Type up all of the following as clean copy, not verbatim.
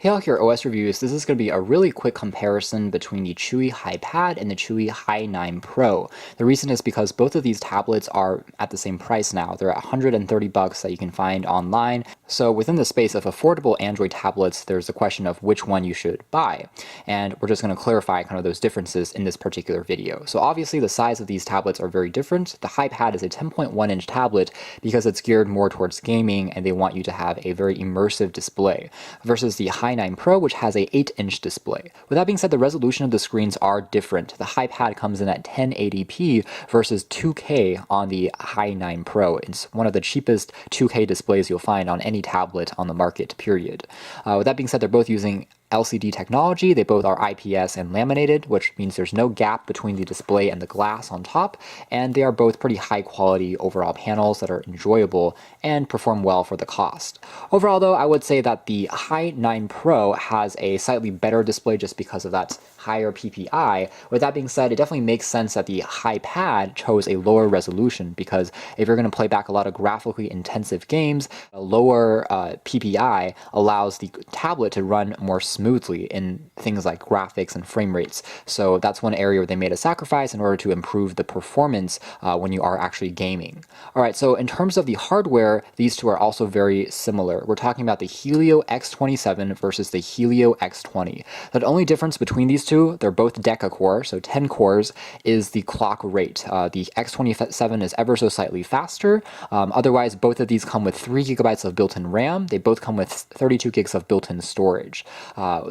Hey all here, OS Reviews. This is going to be a really quick comparison between the Chuwi HiPad and the Chuwi Hi9 Pro. The reason is because both of these tablets are at the same price now. They're at $130 that you can find online. So within the space of affordable Android tablets, there's the question of which one you should buy. And we're just going to clarify kind of those differences in this particular video. So obviously the size of these tablets are very different. The HiPad is a 10.1-inch tablet because it's geared more towards gaming and they want you to have a very immersive display, versus the Hi9 Pro, which has a 8-inch display. With that being said, the resolution of the screens are different. The HiPad comes in at 1080p versus 2K on the Hi9 Pro. It's one of the cheapest 2K displays you'll find on any tablet on the market, period. With that being said, they're both using LCD technology. They both are IPS and laminated, which means there's no gap between the display and the glass on top, and they are both pretty high quality overall panels that are enjoyable and perform well for the cost. Overall though, I would say that the Hi9 Pro has a slightly better display just because of that higher PPI. With that being said, it definitely makes sense that the HiPad chose a lower resolution, because if you're going to play back a lot of graphically intensive games, a lower PPI allows the tablet to run more smoothly in things like graphics and frame rates. So that's one area where they made a sacrifice in order to improve the performance when you are actually gaming. Alright, so in terms of the hardware, these two are also very similar. We're talking about the Helio X27 versus the Helio X20. The only difference between these two, they're both Deca core, so 10 cores, is the clock rate. The X27 is ever so slightly faster. Otherwise, both of these come with 3 GB of built-in RAM. They both come with 32 gigs of built-in storage.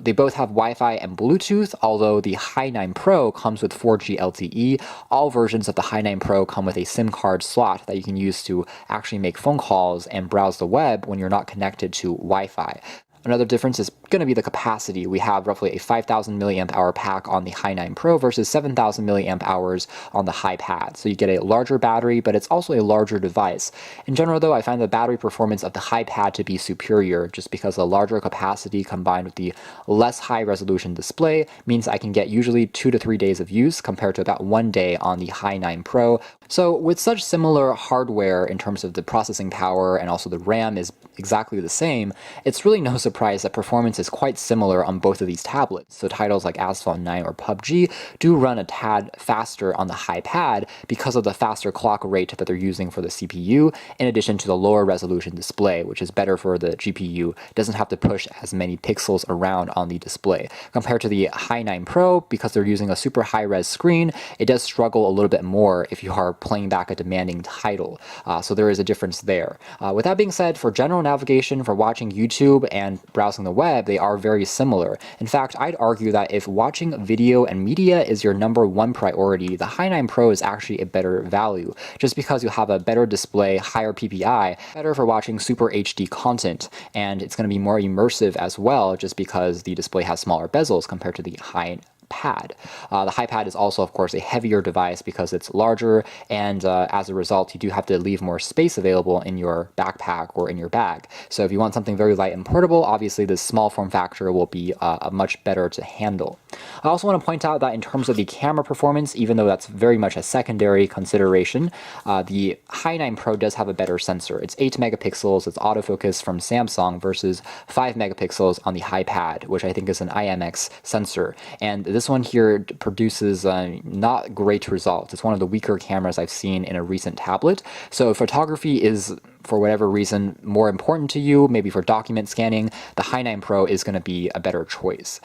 They both have Wi-Fi and Bluetooth, although the Hi9 Pro comes with 4G LTE. All versions of the Hi9 Pro come with a SIM card slot that you can use to actually make phone calls and browse the web when you're not connected to Wi-Fi. Another difference is going to be the capacity. We have roughly a 5,000 milliamp hour pack on the Hi9 Pro versus 7,000 milliamp hours on the HiPad. So you get a larger battery, but it's also a larger device. In general though, I find the battery performance of the HiPad to be superior just because the larger capacity combined with the less high resolution display means I can get usually 2 to 3 days of use compared to about 1 day on the Hi9 Pro. So with such similar hardware in terms of the processing power and also the RAM is exactly the same, it's really no surprise that performance is quite similar on both of these tablets. So titles like Asphalt 9 or PUBG do run a tad faster on the HiPad because of the faster clock rate that they're using for the CPU, in addition to the lower resolution display, which is better for the GPU. It doesn't have to push as many pixels around on the display. Compared to the Hi9 Pro, because they're using a super high-res screen, it does struggle a little bit more if you are playing back a demanding title. So there is a difference there. With that being said, for general navigation, for watching YouTube and browsing the web, they are very similar. In fact, I'd argue that if watching video and media is your #1 priority, the Hi9 Pro is actually a better value, just because you have a better display, higher PPI, better for watching super HD content, and it's going to be more immersive as well, just because the display has smaller bezels compared to the Hi9 Pad. The HiPad is also, of course, a heavier device because it's larger, and as a result, you do have to leave more space available in your backpack or in your bag. So if you want something very light and portable, obviously this small form factor will be much better to handle. I also want to point out that in terms of the camera performance, even though that's very much a secondary consideration, the Hi9 Pro does have a better sensor. It's 8 megapixels, it's autofocus from Samsung versus 5 megapixels on the HiPad, which I think is an IMX sensor. And this one here produces not great results. It's one of the weaker cameras I've seen in a recent tablet. So if photography is, for whatever reason, more important to you, maybe for document scanning, the Hi9 Pro is going to be a better choice.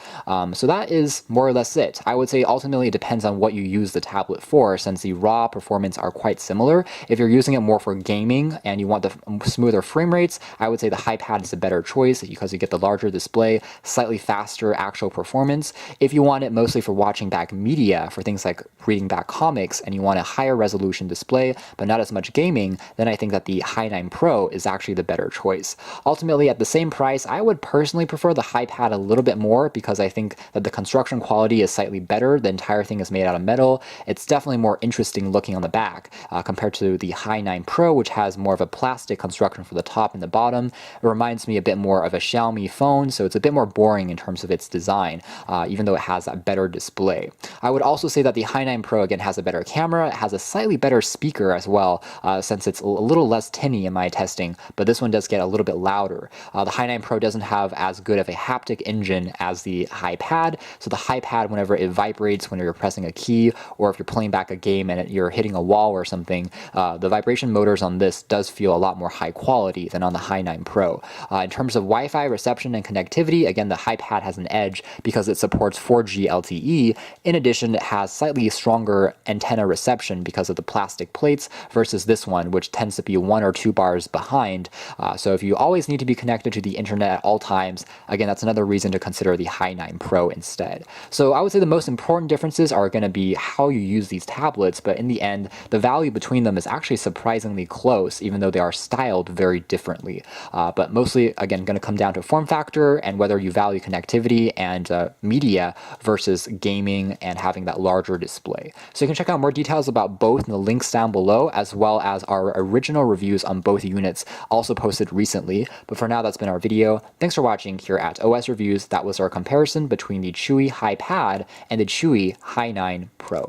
So that is more or less it. I would say ultimately it depends on what you use the tablet for, since the raw performance are quite similar. If you're using it more for gaming and you want the smoother frame rates, I would say the HiPad is a better choice because you get the larger display, slightly faster actual performance. If you want it mostly for watching back media, for things like reading back comics, and you want a higher resolution display but not as much gaming, then I think that the Hi9 Pro is actually the better choice. Ultimately, at the same price, I would personally prefer the HiPad a little bit more because I think that the construction quality is slightly better. The entire thing is made out of metal. It's definitely more interesting looking on the back compared to the Hi9 Pro, which has more of a plastic construction for the top and the bottom. It reminds me a bit more of a Xiaomi phone, so it's a bit more boring in terms of its design, even though it has that better display. I would also say that the Hi9 Pro, again, has a better camera. It has a slightly better speaker as well, since it's a little less tinny in my testing, but this one does get a little bit louder. The Hi9 Pro doesn't have as good of a haptic engine as the HiPad, so the HiPad, whenever it vibrates when you're pressing a key, or if you're playing back a game and you're hitting a wall or something, the vibration motors on this does feel a lot more high quality than on the Hi9 Pro. In terms of Wi-Fi reception and connectivity, again, the HiPad has an edge because it supports 4G LTE. In addition, it has slightly stronger antenna reception because of the plastic plates versus this one, which tends to be 1 or 2 bars behind. So if you always need to be connected to the internet at all times, again, that's another reason to consider the Hi9 Pro instead. So I would say the most important differences are going to be how you use these tablets, but in the end, the value between them is actually surprisingly close, even though they are styled very differently. But mostly, again, going to come down to form factor and whether you value connectivity and media versus gaming and having that larger display. So you can check out more details about both in the links down below, as well as our original reviews on both units also posted recently. But for now, that's been our video. Thanks for watching here at OS Reviews. That was our comparison between the Chuwi HiPad and the Chuwi Hi9 Pro.